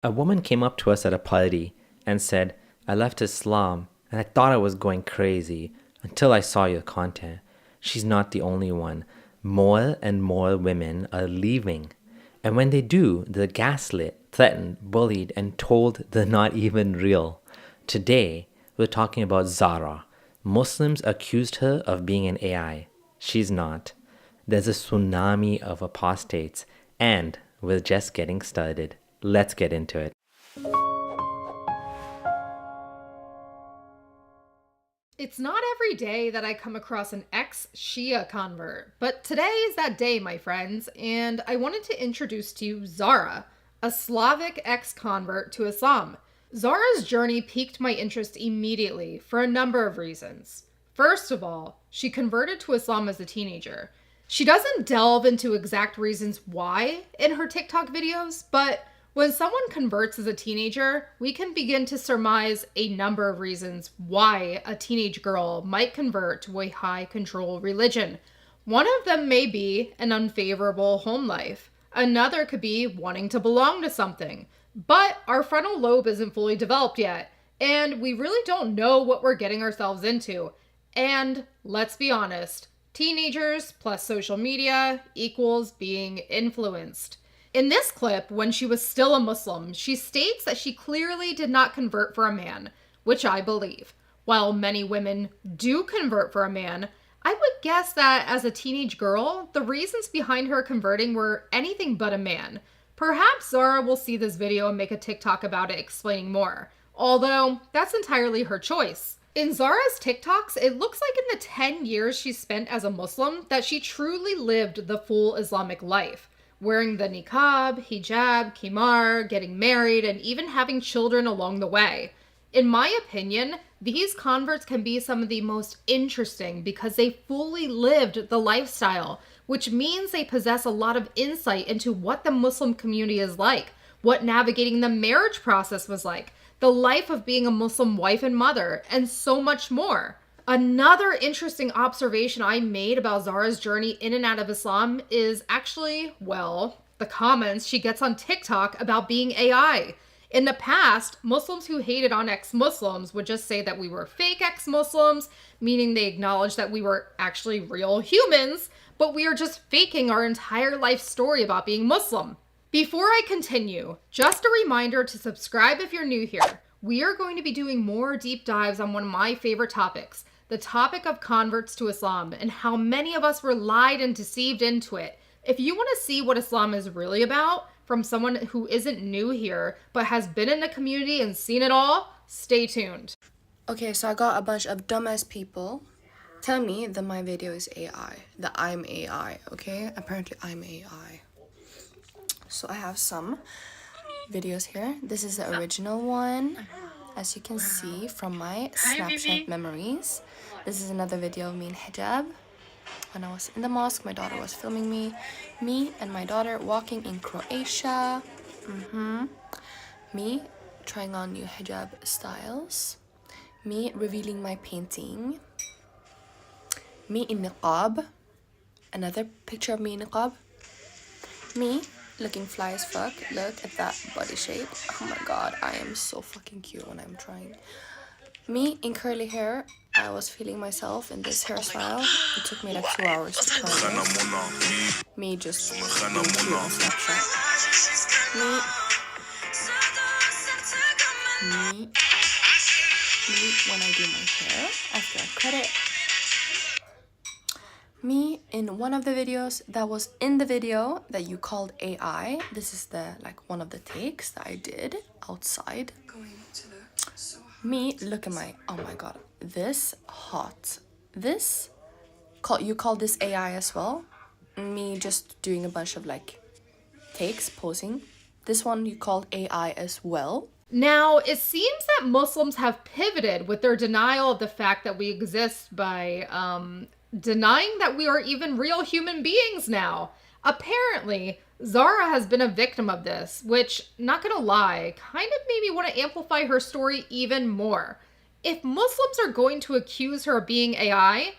A woman came up to us at a party and said, I left Islam and I thought I was going crazy until I saw your content. She's not the only one. More and more women are leaving. And when they do, they're gaslit, threatened, bullied, and told they're not even real. Today, we're talking about Zara. Muslims accused her of being an AI. She's not. There's a tsunami of apostates, and we're just getting started. Let's get into it. It's not every day that I come across an ex-Shia convert, but today is that day, my friends, and I wanted to introduce to you Zara, a Slavic ex-convert to Islam. Zara's journey piqued my interest immediately for a number of reasons. First of all, she converted to Islam as a teenager. She doesn't delve into exact reasons why in her TikTok videos, but when someone converts as a teenager, we can begin to surmise a number of reasons why a teenage girl might convert to a high control religion. One of them may be an unfavorable home life. Another could be wanting to belong to something. But our frontal lobe isn't fully developed yet, and we really don't know what we're getting ourselves into. And let's be honest, teenagers plus social media equals being influenced. In this clip, when she was still a Muslim, she states that she clearly did not convert for a man, which I believe. While many women do convert for a man, I would guess that as a teenage girl, the reasons behind her converting were anything but a man. Perhaps Zara will see this video and make a TikTok about it explaining more, although that's entirely her choice. In Zara's TikToks, it looks like in the 10 years she spent as a Muslim that she truly lived the full Islamic life. Wearing the niqab, hijab, khimar, getting married, and even having children along the way. In my opinion, these converts can be some of the most interesting because they fully lived the lifestyle, which means they possess a lot of insight into what the Muslim community is like, what navigating the marriage process was like, the life of being a Muslim wife and mother, and so much more. Another interesting observation I made about Zara's journey in and out of Islam is actually, well, the comments she gets on TikTok about being AI. In the past, Muslims who hated on ex-Muslims would just say that we were fake ex-Muslims, meaning they acknowledged that we were actually real humans, but we are just faking our entire life story about being Muslim. Before I continue, just a reminder to subscribe if you're new here. We are going to be doing more deep dives on one of my favorite topics, the topic of converts to Islam and how many of us were lied and deceived into it. If you want to see what Islam is really about from someone who isn't new here but has been in the community and seen it all, stay tuned. Okay, so I got a bunch of dumbass people tell me that my video is AI, that I'm AI, okay? Apparently I'm AI. So I have some videos here. This is the original one, as you can see from my Snapchat memories. This is another video of me in hijab. When I was in the mosque, my daughter was filming me and my daughter walking in Croatia. Me trying on new hijab styles. Me revealing my painting. Me in niqab. Another picture of me in niqab. Me looking fly as fuck. Look at that body shape. Oh my god, I am so fucking cute when I'm trying. Me in curly hair. I was feeling myself in this hairstyle. It took me like 2 hours to curl it. Me just being cute on Snapchat. Me when I do my hair after I cut it. Me in one of the videos that was in the video that you called AI. This is the one of the takes that I did outside. Me, look at my, oh my god, this hot. This, you call this AI as well? Me just doing a bunch of takes, posing. This one you called AI as well. Now, it seems that Muslims have pivoted with their denial of the fact that we exist by denying that we are even real human beings now. Apparently, Zara has been a victim of this, which, not gonna lie, kind of made me want to amplify her story even more. If Muslims are going to accuse her of being AI,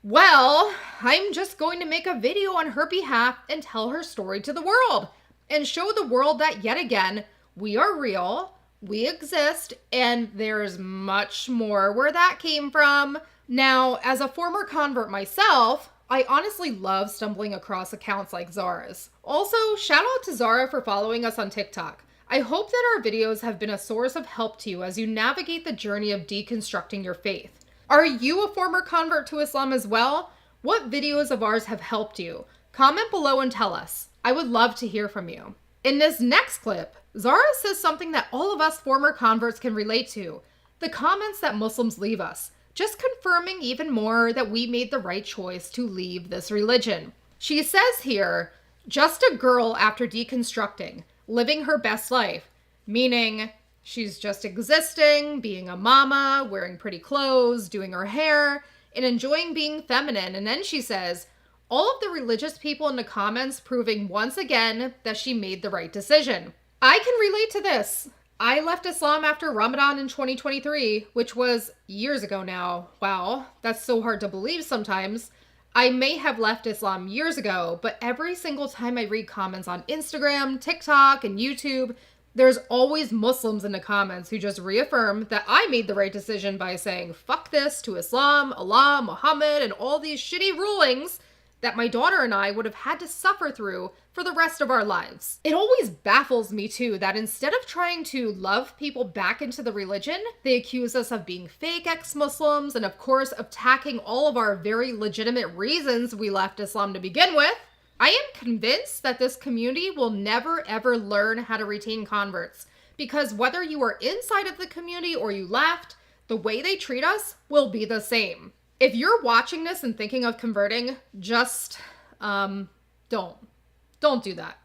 well, I'm just going to make a video on her behalf and tell her story to the world, and show the world that, yet again, We are real, we exist, and there's much more where that came from. Now, as a former convert myself, I honestly love stumbling across accounts like Zara's. Also, shout out to Zara for following us on TikTok. I hope that our videos have been a source of help to you as you navigate the journey of deconstructing your faith. Are you a former convert to Islam as well? What videos of ours have helped you? Comment below and tell us. I would love to hear from you. In this next clip, Zara says something that all of us former converts can relate to: the comments that Muslims leave us, just confirming even more that we made the right choice to leave this religion. She says here, just a girl after deconstructing, living her best life, meaning she's just existing, being a mama, wearing pretty clothes, doing her hair, and enjoying being feminine. And then she says, all of the religious people in the comments proving once again that she made the right decision. I can relate to this. I left Islam after Ramadan in 2023, which was years ago now. Wow, that's so hard to believe sometimes. I may have left Islam years ago, but every single time I read comments on Instagram, TikTok, and YouTube, there's always Muslims in the comments who just reaffirm that I made the right decision by saying fuck this to Islam, Allah, Muhammad, and all these shitty rulings that my daughter and I would have had to suffer through for the rest of our lives. It always baffles me too that instead of trying to love people back into the religion, they accuse us of being fake ex-Muslims and of course attacking all of our very legitimate reasons we left Islam to begin with. I am convinced that this community will never ever learn how to retain converts, because whether you are inside of the community or you left, the way they treat us will be the same. If you're watching this and thinking of converting, just don't do that.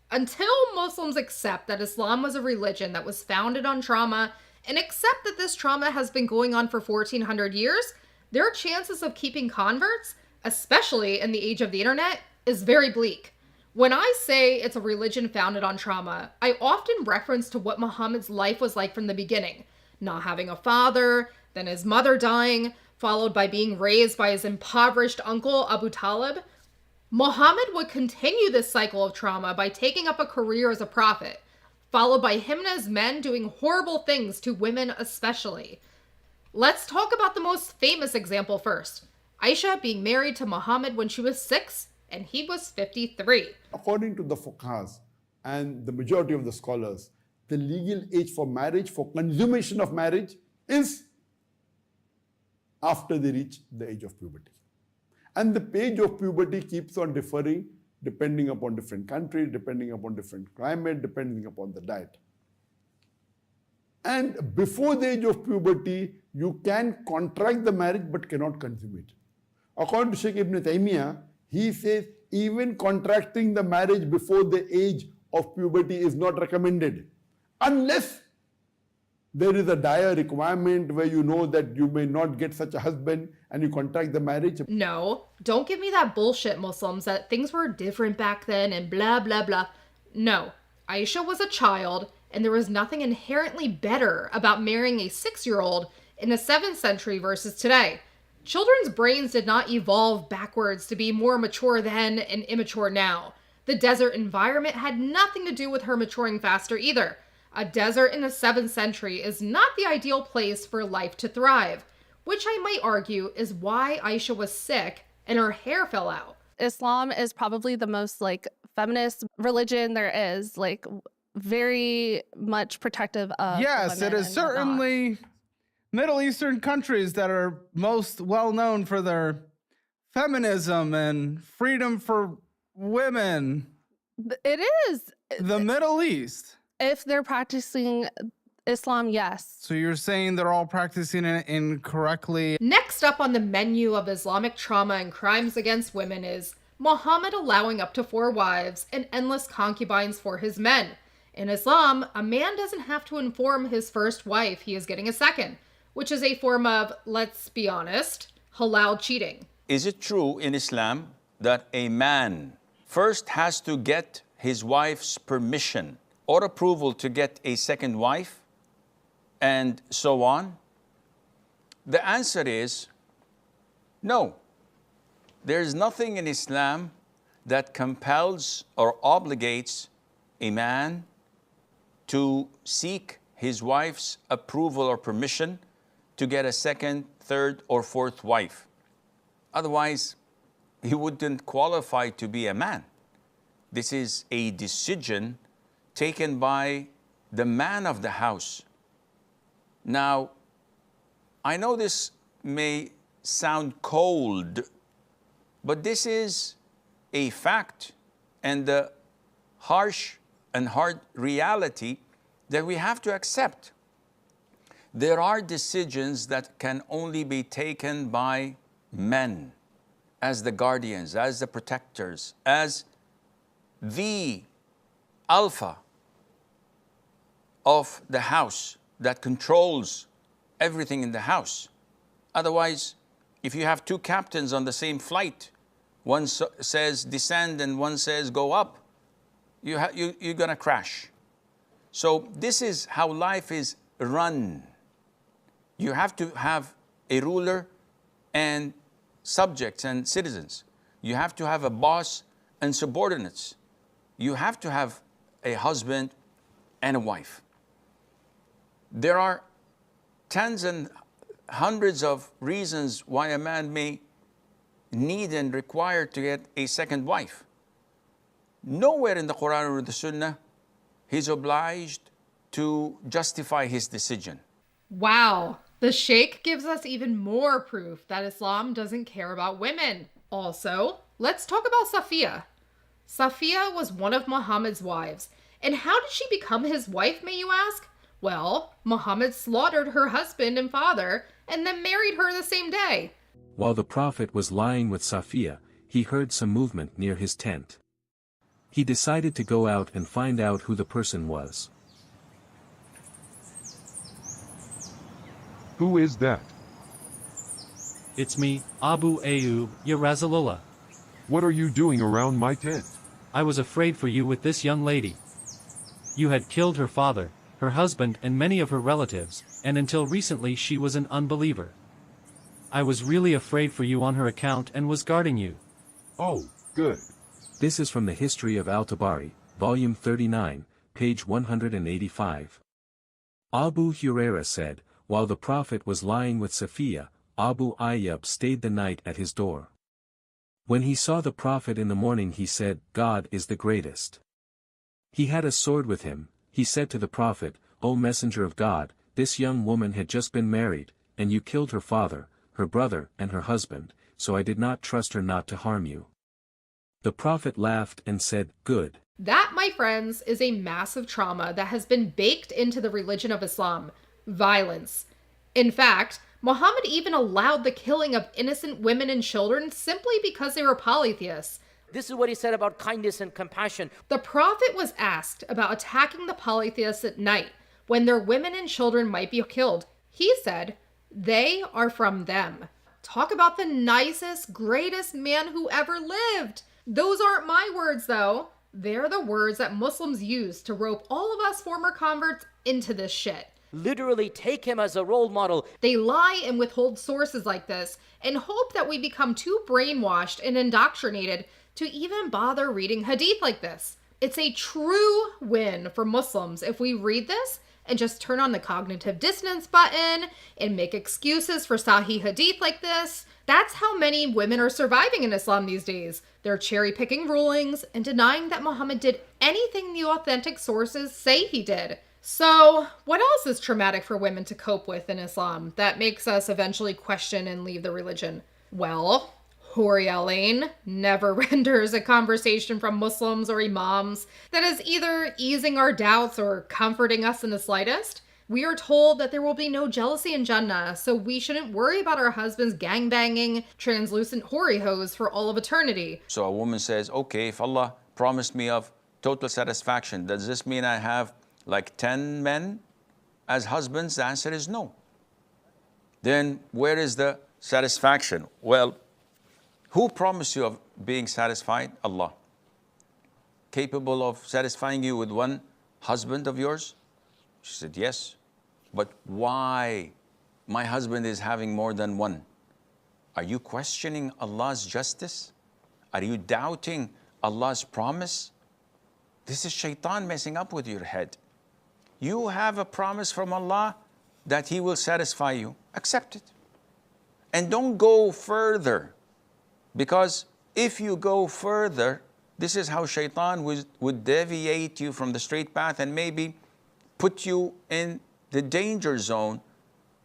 Until Muslims accept that Islam was a religion that was founded on trauma and accept that this trauma has been going on for 1400 years, their chances of keeping converts, especially in the age of the internet, is very bleak. When I say it's a religion founded on trauma, I often reference to what Muhammad's life was like from the beginning. Not having a father, then his mother dying, followed by being raised by his impoverished uncle Abu Talib. Muhammad would continue this cycle of trauma by taking up a career as a prophet, followed by him and his men doing horrible things to women especially. Let's talk about the most famous example first. Aisha being married to Muhammad when she was 6 and he was 53. According to the fuqahas and the majority of the scholars, the legal age for marriage, for consummation of marriage, is after they reach the age of puberty. And the age of puberty keeps on differing depending upon different countries, depending upon different climate, depending upon the diet. And before the age of puberty, you can contract the marriage but cannot consummate. According to Sheikh Ibn Taymiyyah, he says even contracting the marriage before the age of puberty is not recommended unless there is a dire requirement where you know that you may not get such a husband and you contract the marriage. No, don't give me that bullshit, Muslims, that things were different back then and blah, blah, blah. No, Aisha was a child and there was nothing inherently better about marrying a 6-year-old in the 7th century versus today. Children's brains did not evolve backwards to be more mature then and immature now. The desert environment had nothing to do with her maturing faster either. A desert in the 7th century is not the ideal place for life to thrive, which I might argue is why Aisha was sick and her hair fell out. Islam is probably the most feminist religion there is, very much protective of yes, it is certainly Middle Eastern countries that are most well known for their feminism and freedom for women. It is. The Middle East. If they're practicing Islam, yes. So you're saying they're all practicing it incorrectly? Next up on the menu of Islamic trauma and crimes against women is Muhammad allowing up to 4 wives and endless concubines for his men. In Islam, a man doesn't have to inform his first wife he is getting a second, which is a form of, let's be honest, halal cheating. Is it true in Islam that a man first has to get his wife's permission or approval to get a second wife, and so on? The answer is no. There's nothing in Islam that compels or obligates a man to seek his wife's approval or permission to get a second, third, or fourth wife. Otherwise, he wouldn't qualify to be a man. This is a decision taken by the man of the house. Now, I know this may sound cold, but this is a fact and the harsh and hard reality that we have to accept. There are decisions that can only be taken by men as the guardians, as the protectors, as the alpha of the house that controls everything in the house. Otherwise, if you have two captains on the same flight, one says descend and one says go up, you're going to crash. So this is how life is run. You have to have a ruler and subjects and citizens. You have to have a boss and subordinates. You have to have a husband and a wife. There are tens and hundreds of reasons why a man may need and require to get a second wife. Nowhere in the Quran or the Sunnah he's obliged to justify his decision. Wow. The Sheikh gives us even more proof that Islam doesn't care about women. Also, let's talk about Safiya. Safiya was one of Muhammad's wives. And how did she become his wife, may you ask? Well, Muhammad slaughtered her husband and father and then married her the same day. While the Prophet was lying with Safiya, he heard some movement near his tent. He decided to go out and find out who the person was. Who is that? It's me, Abu Ayyub, ya Rasulullah. What are you doing around my tent? I was afraid for you with this young lady. You had killed her father, her husband and many of her relatives, and until recently she was an unbeliever. I was really afraid for you on her account and was guarding you. Oh, good. This is from the History of Al-Tabari, volume 39, page 185. Abu Huraira said, while the Prophet was lying with Safiya, Abu Ayyub stayed the night at his door. When he saw the Prophet in the morning he said, God is the greatest. He had a sword with him. He said to the Prophet, O Messenger of God, this young woman had just been married, and you killed her father, her brother and her husband, so I did not trust her not to harm you. The Prophet laughed and said, Good. That, my friends, is a massive trauma that has been baked into the religion of Islam. Violence. In fact, Muhammad even allowed the killing of innocent women and children simply because they were polytheists. This is what he said about kindness and compassion. The Prophet was asked about attacking the polytheists at night when their women and children might be killed. He said, they are from them. Talk about the nicest, greatest man who ever lived. Those aren't my words, though. They're the words that Muslims use to rope all of us former converts into this shit. Literally take him as a role model. They lie and withhold sources like this and hope that we become too brainwashed and indoctrinated to even bother reading hadith like this. It's a true win for Muslims if we read this and just turn on the cognitive dissonance button and make excuses for Sahih hadith like this. That's how many women are surviving in Islam these days. They're cherry-picking rulings and denying that Muhammad did anything the authentic sources say he did. So, what else is traumatic for women to cope with in Islam that makes us eventually question and leave the religion? Well, Hori Alain never renders a conversation from Muslims or imams that is either easing our doubts or comforting us in the slightest. We are told that there will be no jealousy in Jannah, so we shouldn't worry about our husbands gangbanging translucent hori hos for all of eternity. So a woman says, okay, if Allah promised me of total satisfaction, does this mean I have like 10 men as husbands? The answer is no. Then where is the satisfaction? Well, who promised you of being satisfied? Allah. Capable of satisfying you with one husband of yours? She said, yes. But why my husband is having more than one? Are you questioning Allah's justice? Are you doubting Allah's promise? This is shaitan messing up with your head. You have a promise from Allah that He will satisfy you. Accept it. And don't go further. Because if you go further, this is how shaitan would deviate you from the straight path and maybe put you in the danger zone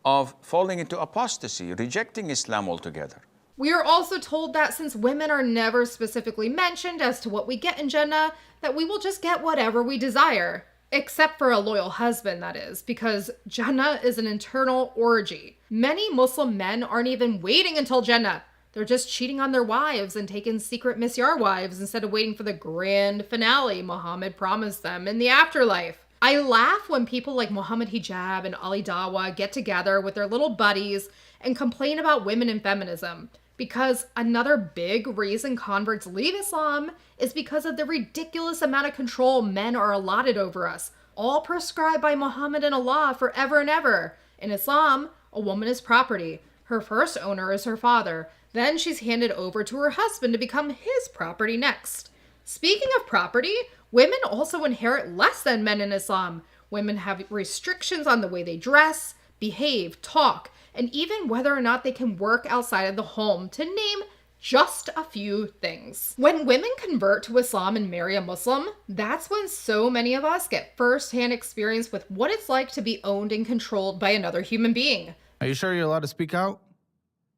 of falling into apostasy, rejecting Islam altogether. We are also told that since women are never specifically mentioned as to what we get in Jannah, that we will just get whatever we desire. Except for a loyal husband, that is, because Jannah is an internal orgy. Many Muslim men aren't even waiting until Jannah. They're just cheating on their wives and taking secret misyar wives instead of waiting for the grand finale Muhammad promised them in the afterlife. I laugh when people like Muhammad Hijab and Ali Dawa get together with their little buddies and complain about women and feminism. Because another big reason converts leave Islam is because of the ridiculous amount of control men are allotted over us, all prescribed by Muhammad and Allah forever and ever. In Islam, a woman is property. Her first owner is her father. Then she's handed over to her husband to become his property next. Speaking of property, women also inherit less than men in Islam. Women have restrictions on the way they dress, behave, talk, and even whether or not they can work outside of the home, to name just a few things. When women convert to Islam and marry a Muslim, that's when so many of us get first-hand experience with what it's like to be owned and controlled by another human being. Are you sure you're allowed to speak out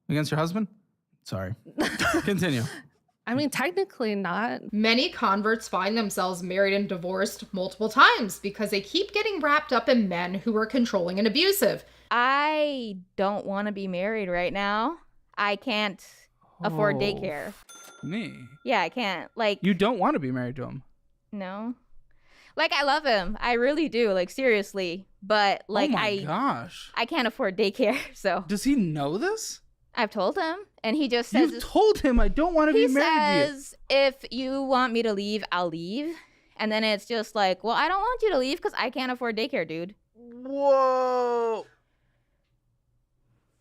against your husband? Sorry. Continue. I mean, technically not. Many converts find themselves married and divorced multiple times because they keep getting wrapped up in men who are controlling and abusive. I don't want to be married right now. I can't afford daycare. Me? Yeah, I can't. Like, You don't want to be married to him? no. Like, I love him. I really do. Like, seriously. But, like, oh my gosh. I can't afford daycare, so. Does he know this? I've told him, and he just says... You've told him I don't want to be married to you. He says, if you want me to leave, I'll leave. And then it's just like, well, I don't want you to leave because I can't afford daycare, dude. Whoa.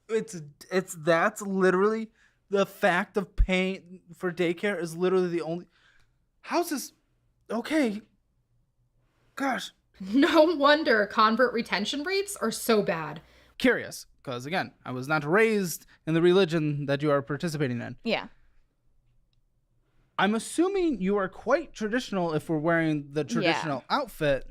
That's literally the fact of paying for daycare is literally the only... How's this... Okay. Gosh. No wonder convert retention rates are so bad. Curious, because again, I was not raised in the religion that you are participating in. Yeah. I'm assuming you are quite traditional if we're wearing the traditional outfit.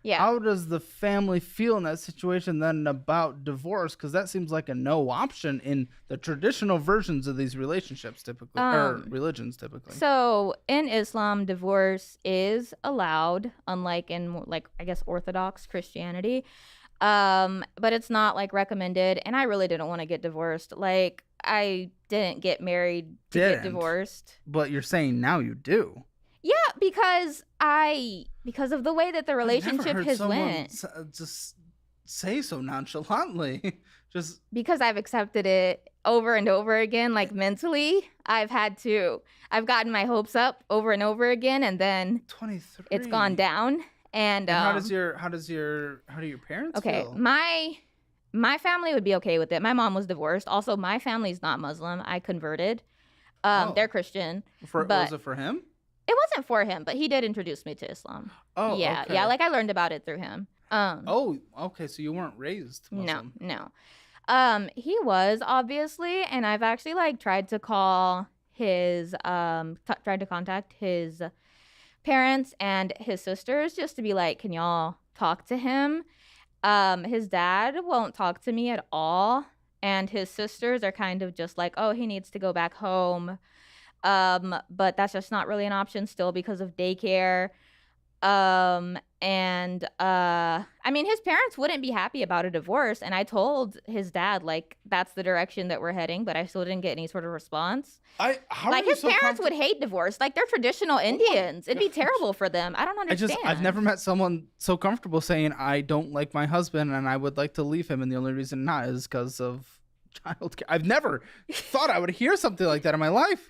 Yeah. How does the family feel in that situation then about divorce? Because that seems like a no option in the traditional versions of these relationships typically, or religions typically. So in Islam, divorce is allowed, unlike in, like, I guess, Orthodox Christianity. But it's not, like, recommended. And I really didn't want to get divorced. Like, I didn't get married to get divorced. But you're saying now you do. Yeah, because of the way that the relationship has went. Just say so nonchalantly. Just because I've accepted it over and over again, like mentally, I've gotten my hopes up over and over again, and then 23. It's gone down. And how do your parents feel? My family would be okay with it. My mom was divorced. Also, my family's not Muslim. I converted. They're Christian. Was it for him? It wasn't for him, but he did introduce me to Islam. Oh, yeah, okay. yeah. Like, I learned about it through him. Okay. So you weren't raised Muslim. No. He was, obviously, and I've actually, like, tried to call his tried to contact his parents and his sisters just to be like, can y'all talk to him? His dad won't talk to me at all, and his sisters are kind of just like, oh, he needs to go back home. But that's just not really an option still because of daycare. I mean, his parents wouldn't be happy about a divorce, and I told his dad, like, that's the direction that we're heading, but I still didn't get any sort of response. His parents would hate divorce. Like, they're traditional Indians. It'd be terrible for them. I don't understand. I've never met someone so comfortable saying, I don't like my husband and I would like to leave him, and the only reason not is because of childcare. I've never thought I would hear something like that in my life.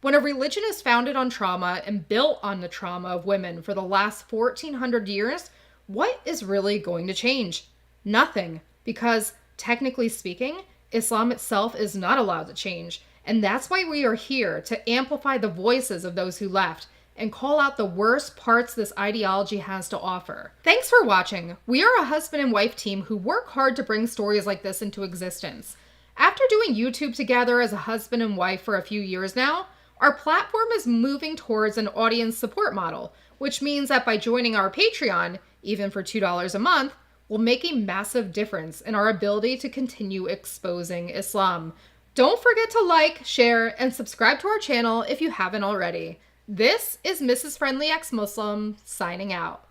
When a religion is founded on trauma and built on the trauma of women for the last 1,400 years, what is really going to change? Nothing, because technically speaking, Islam itself is not allowed to change. And that's why we are here, to amplify the voices of those who left, and call out the worst parts this ideology has to offer. Thanks for watching. We are a husband and wife team who work hard to bring stories like this into existence. After doing YouTube together as a husband and wife for a few years now, our platform is moving towards an audience support model, which means that by joining our Patreon, even for $2 a month, will make a massive difference in our ability to continue exposing Islam. Don't forget to like, share, and subscribe to our channel if you haven't already. This is Mrs. Friendly Ex-Muslim signing out.